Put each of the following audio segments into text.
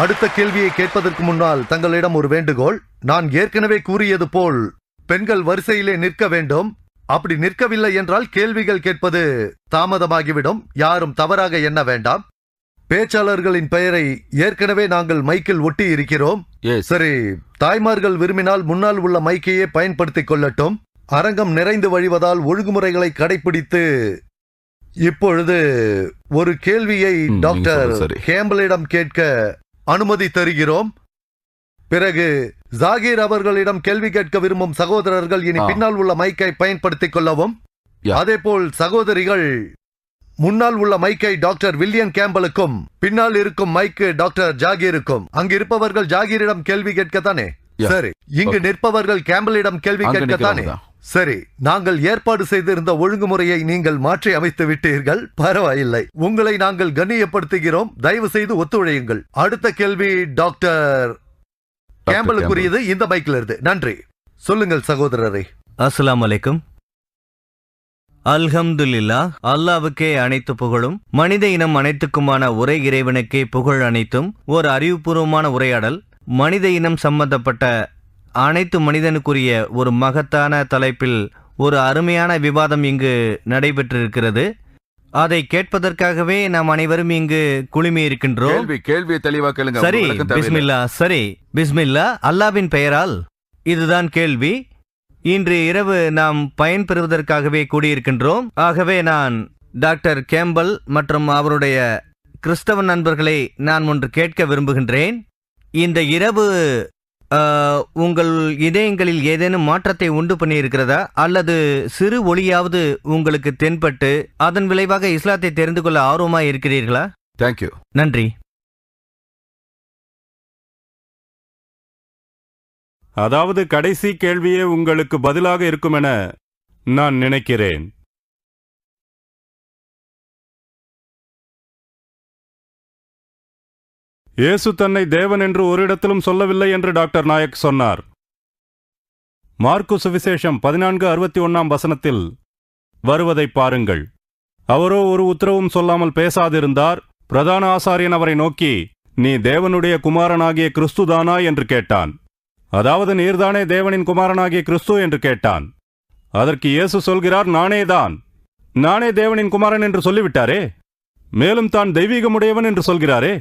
அடுத்த கேள்வியை கேட்பதற்கு முன்னால் தங்களிடம் ஒரு வேண்டுகோள். நான் ஏற்கனவே கூறியது போல் பெண்கள் வரிசையிலே நிற்க வேண்டும். அப்படி நிற்கவில்லை என்றால் கேள்விகள் கேட்பது தாமதமாகிவிடும். யாரும் தவறாக எண்ண வேண்டாம். பேச்சாளர்களின் பெயரை ஏற்கனவே நாங்கள் மைக்கில் ஒட்டி இருக்கிறோம். சரி, தாய்மார்கள் விரும்பினால் முன்னால் உள்ள மைக்கையே பயன்படுத்திக் கொள்ளட்டும். அரங்கம் நிறைந்து வழிவதால் ஒழுங்குமுறைகளை கடைபிடித்து இப்பொழுது ஒரு கேள்வியை டாக்டர் கேம்பலிடம் கேட்க அனுமதி தருகிறோம். பிறகு ஜாகீர் அவர்களிடம் கேள்வி கேட்க விரும்பும் சகோதரர்கள் இனி பின்னால் உள்ள மைக்கை பயன்படுத்திக் கொள்ளவும். அதேபோல் சகோதரிகள் முன்னால் உள்ள மைக்கை டாக்டர் வில்லியம் கேம்பலுக்கும் பின்னால் இருக்கும் மைக்கு டாக்டர் ஜாகீருக்கும். அங்கு இருப்பவர்கள் ஜாகீரிடம் கேள்வி கேட்கத்தானே? சரி, இங்கு நிற்பவர்கள் கேம்பலிடம் கேள்வி கேட்கத்தானே? சரி, நாங்கள் ஏற்பாடு செய்திருந்த ஒழுங்குமுறையை நீங்கள் மாற்றி அமைத்து விட்டீர்கள். பரவாயில்லை, உங்களை நாங்கள் கண்ணியப்படுத்துகிறோம். தயவு செய்து ஒத்துழையுங்கள். அடுத்த கேள்வி டாக்டர் கேம்பலுக்குரியது. இந்த மைக்கில் இருந்து. நன்றி. சொல்லுங்கள் சகோதரரே. அஸ்ஸலாமு அலைக்கும். அல்ஹம்துலில்லா, அல்லாவுக்கே அனைத்து புகழும். மனித இனம் அனைத்துக்குமான ஒரே இறைவனுக்கே புகழ் அனைத்தும். ஒரு அறிவுபூர்வமான உரையாடல். மனித இனம் சம்பந்தப்பட்ட அனைத்து மனிதனுக்குரிய ஒரு மகத்தான தலைப்பில் ஒரு அருமையான விவாதம் இங்கு நடைபெற்றிருக்கிறது. அதை கேட்பதற்காகவே நாம் அனைவரும் இங்கு குழுமி இருக்கின்றோம். சரி, பிஸ்மில்லா. சரி, பிஸ்மில்லா. அல்லாவின் பெயரால். இதுதான் கேள்வி. இன்று இரவு நாம் பயன்பெறுவதற்காகவே கூடியிருக்கின்றோம். ஆகவே நான் டாக்டர் கேம்பல் மற்றும் அவருடைய கிறிஸ்தவ நண்பர்களை நான் ஒன்று கேட்க விரும்புகின்றேன். இந்த இரவு உங்கள் இதயங்களில் ஏதேனும் மாற்றத்தை உண்டு பண்ணியிருக்கிறதா? அல்லது சிறு ஒளியாவது உங்களுக்கு தென்பட்டு அதன் விளைவாக இஸ்லாத்தை தெரிந்து கொள்ள ஆர்வமாய் இருக்கிறீர்களா? தேங்க்யூ. நன்றி. அதாவது கடைசி கேள்வியே உங்களுக்கு பதிலாக இருக்கும் என நான் நினைக்கிறேன். இயேசு தன்னை தேவன் என்று ஒரு இடத்திலும் சொல்லவில்லை என்று டாக்டர் நாயக் சொன்னார். மார்க்கு சுவிசேஷம் 14:61 வருவதை பாருங்கள். அவரோ ஒரு உத்தரவும் சொல்லாமல் பேசாதிருந்தார். பிரதான ஆசாரியன் அவரை நோக்கி, நீ தேவனுடைய குமாரனாகிய கிறிஸ்துதானா என்று கேட்டான். அதாவது நீர்தானே தேவனின் குமாரனாகிய கிறிஸ்து என்று கேட்டான். அதற்கு இயேசு சொல்கிறார், நானேதான். நானே தேவனின் குமாரன் என்று சொல்லிவிட்டாரே. மேலும் தான் தெய்வீகமுடையவன் என்று சொல்கிறாரே.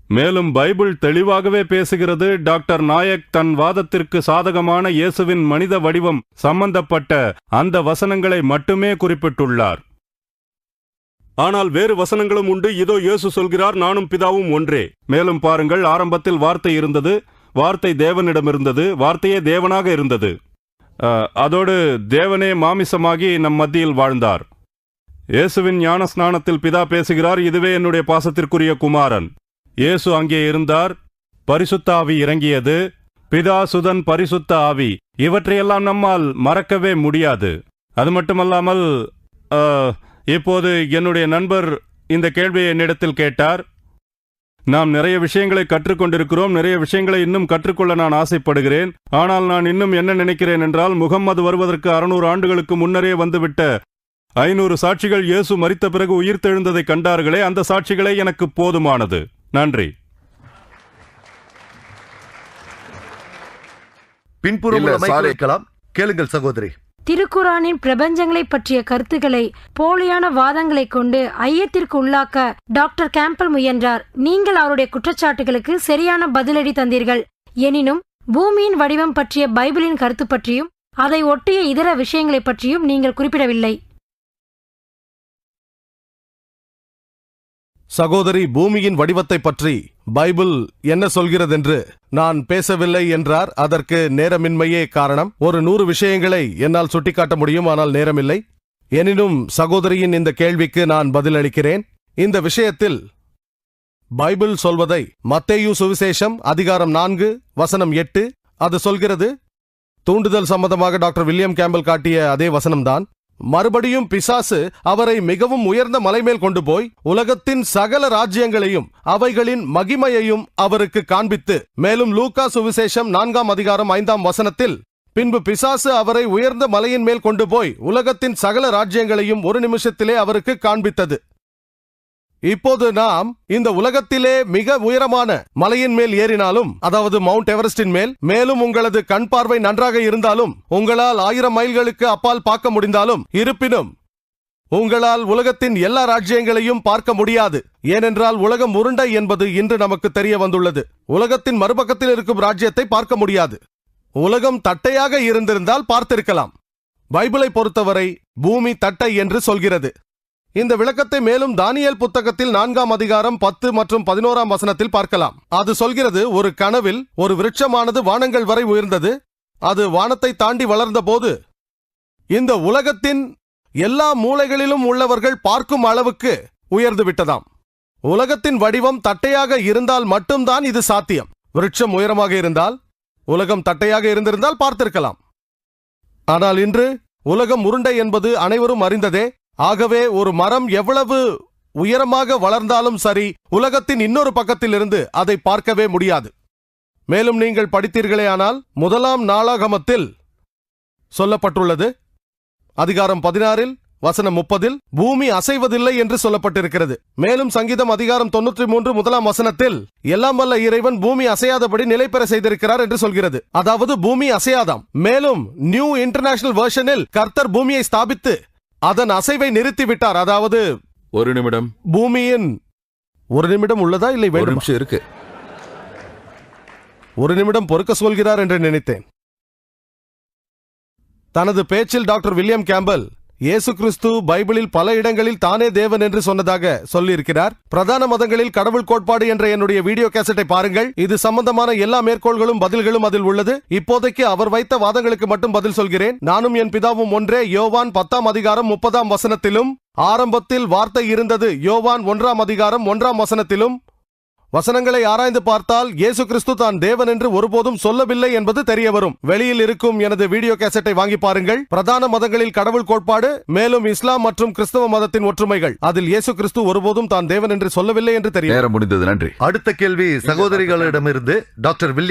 மேலும் பைபிள் தெளிவாகவே பேசுகிறது. டாக்டர் நாயக் தன் வாதத்திற்கு சாதகமான இயேசுவின் மனித வடிவம் சம்பந்தப்பட்ட அந்த வசனங்களை மட்டுமே குறிப்பிட்டுள்ளார். ஆனால் வேறு வசனங்களும் உண்டு. இதோ இயேசு சொல்கிறார், நானும் பிதாவும் ஒன்றே. மேலும் பாருங்கள், ஆரம்பத்தில் வார்த்தை இருந்தது, வார்த்தை தேவனிடமிருந்தது, வார்த்தையே தேவனாக இருந்தது. அதோடு தேவனே மாமிசமாகி நம் மத்தியில் வாழ்ந்தார். இயேசுவின் ஞான ஸ்நானத்தில் பிதா பேசுகிறார், இதுவே என்னுடைய பாசத்திற்குரிய குமாரன். இயேசு அங்கே இருந்தார். பரிசுத்த ஆவி இறங்கியது. பிதா, சுதன், பரிசுத்த ஆவி, இவற்றையெல்லாம் நம்மால் மறக்கவே முடியாது. அது மட்டுமல்லாமல் இப்போது என்னுடைய நண்பர் இந்த கேள்வியை என்னிடத்தில் கேட்டார். நாம் நிறைய விஷயங்களை கற்றுக்கொண்டிருக்கிறோம். நிறைய விஷயங்களை இன்னும் கற்றுக்கொள்ள நான் ஆசைப்படுகிறேன். ஆனால் நான் இன்னும் என்ன நினைக்கிறேன் என்றால், முகம்மது வருவதற்கு 600 ஆண்டுகளுக்கு முன்னரே வந்துவிட்ட 500 சாட்சிகள் இயேசு மரித்த பிறகு உயிர்த்தெழுந்ததை கண்டார்களே, அந்த சாட்சிகளே எனக்கு போதுமானது. நன்றி. பின்புறம் கேளுங்கள் சகோதரி. திருக்குரானின் பிரபஞ்சங்களை பற்றிய கருத்துக்களை போலியான வாதங்களை கொண்டு ஐயத்திற்கு உள்ளாக்க டாக்டர் கேம்பல் முயன்றார். நீங்கள் அவருடைய குற்றச்சாட்டுகளுக்கு சரியான பதிலடி தந்தீர்கள். எனினும் பூமியின் வடிவம் பற்றிய பைபிளின் கருத்து பற்றியும் அதை ஒட்டிய இதர விஷயங்களை பற்றியும் நீங்கள் குறிப்பிடவில்லை. சகோதரி, பூமியின் வடிவத்தை பற்றி பைபிள் என்ன சொல்கிறதென்று நான் பேசவில்லை என்றார். அதற்கு நேரமின்மையே காரணம். ஒரு 100 விஷயங்களை என்னால் சுட்டிக்காட்ட முடியும், ஆனால் நேரமில்லை. எனினும் சகோதரியின் இந்த கேள்விக்கு நான் பதிலளிக்கிறேன். இந்த விஷயத்தில் பைபிள் சொல்வதை மத்தேயு சுவிசேஷம் அதிகாரம் 4:8 அது சொல்கிறது. தூண்டுதல் சம்பந்தமாக டாக்டர் வில்லியம் கேம்பல் காட்டிய அதே வசனம்தான். மறுபடியும் பிசாசு அவரை மிகவும் உயர்ந்த மலைமேல் கொண்டு போய் உலகத்தின் சகல ராஜ்யங்களையும் அவைகளின் மகிமையையும் அவருக்கு காண்பித்து, மேலும் லூக்கா சுவிசேஷம் 4:5 பின்பு பிசாசு அவரை உயர்ந்த மலையின் மேல் கொண்டு போய் உலகத்தின் சகல ராஜ்யங்களையும் ஒரு நிமிஷத்திலே அவருக்கு காண்பித்தது. இப்போது நாம் இந்த உலகத்திலே மிக உயரமான மலையின் மேல் ஏறினாலும், அதாவது மவுண்ட் எவரெஸ்டின் மேல், மேலும் உங்களது கண் பார்வை நன்றாக இருந்தாலும், உங்களால் 1000 மைல்களுக்கு அப்பால் பார்க்க முடிந்தாலும், இருப்பினும் உங்களால் உலகத்தின் எல்லா ராஜ்யங்களையும் பார்க்க முடியாது. ஏனென்றால் உலகம் உருண்டை என்பது இன்று நமக்கு தெரிய வந்துள்ளது. உலகத்தின் மறுபக்கத்தில் இருக்கும் ராஜ்யத்தை பார்க்க முடியாது. உலகம் தட்டையாக இருந்திருந்தால் பார்த்திருக்கலாம். பைபிளை பொறுத்தவரை பூமி தட்டை என்று சொல்கிறது. இந்த விளக்கத்தை மேலும் தானியேல் புத்தகத்தில் 4ஆம் அதிகாரம் 10 மற்றும் 11ஆம் வசனத்தில் பார்க்கலாம். அது சொல்கிறது, ஒரு கனவில் ஒரு விருட்சமானது வானங்கள் வரை உயர்ந்தது. அது வானத்தை தாண்டி வளர்ந்த போது இந்த உலகத்தின் எல்லா மூலைகளிலும் உள்ளவர்கள் பார்க்கும் அளவுக்கு உயர்ந்து விட்டதாம். உலகத்தின் வடிவம் தட்டையாக இருந்தால் மட்டும்தான் இது சாத்தியம். விருட்சம் உயரமாக இருந்தால், உலகம் தட்டையாக இருந்திருந்தால் பார்த்திருக்கலாம். ஆனால் இன்று உலகம் உருண்டை என்பது அனைவரும் அறிந்ததே. ஆகவே ஒரு மரம் எவ்வளவு உயரமாக வளர்ந்தாலும் சரி, உலகத்தின் இன்னொரு பக்கத்திலிருந்து அதை பார்க்கவே முடியாது. மேலும் நீங்கள் படித்தீர்களேயானால், 1ஆம் நாளாகமத்தில் சொல்லப்பட்டுள்ளது, அதிகாரம் 16 வசனம் 30, பூமி அசைவதில்லை என்று சொல்லப்பட்டிருக்கிறது. மேலும் சங்கீதம் அதிகாரம் 93 1ஆம் வசனத்தில், எல்லாம் வல்ல இறைவன் பூமி அசையாதபடி நிலை பெற செய்திருக்கிறார் என்று சொல்கிறது. அதாவது பூமி அசையாதாம். மேலும் நியூ இன்டர்நேஷனல் வெர்ஷனில் கர்த்தர் பூமியை ஸ்தாபித்து அதன் அசைவை நிறுத்திவிட்டார். அதாவது ஒரு நிமிடம், பூமியின் ஒரு நிமிடம் உள்ளதா இல்லை ஒரு நிமிஷம் இருக்கு. ஒரு நிமிடம் பொறுக்க சொல்கிறார் என்று நினைத்தேன். தனது பேச்சில் டாக்டர் வில்லியம் கேம்பல் இயேசு கிறிஸ்து பைபிளில் பல இடங்களில் தானே தேவன் என்று சொன்னதாக சொல்லியிருக்கிறார். பிரதான மதங்களில் கடவுள் கோட்பாடு என்ற என்னுடைய வீடியோ கேசட்டை பாருங்கள். இது சம்பந்தமான எல்லா மேற்கோள்களும் பதில்களும் அதில் உள்ளது. இப்போதைக்கு அவர் வைத்த வாதங்களுக்கு மட்டும் பதில் சொல்கிறேன். நானும் என் பிதாவும் ஒன்றே, யோவான் 10ஆம் அதிகாரம் 30ஆம் வசனத்திலும், ஆரம்பத்தில் வார்த்தை இருந்தது, யோவான் 1ஆம் அதிகாரம் 1ஆம் வசனத்திலும், வசனங்களை ஆராய்ந்து பார்த்தால் இயேசு கிறிஸ்து தான் தேவன் என்று ஒருபோதும் சொல்லவில்லை என்பது தெரிய வரும். வெளியில் இருக்கும் எனது வீடியோ கேசட்டை வாங்கி பாருங்கள். பிரதான மதங்களில் கடவுள் கோட்பாடு, மேலும் இஸ்லாம் மற்றும் கிறிஸ்தவ மதத்தின் ஒற்றுமைகள். அதில் இயேசு கிறிஸ்து ஒருபோதும் தான் தேவன் என்று சொல்லவில்லை என்று தெரியும். நேரம் முடிந்தது. நன்றி. அடுத்த கேள்வி சகோதரிகளிடமிருந்து டாக்டர் வில்லியம்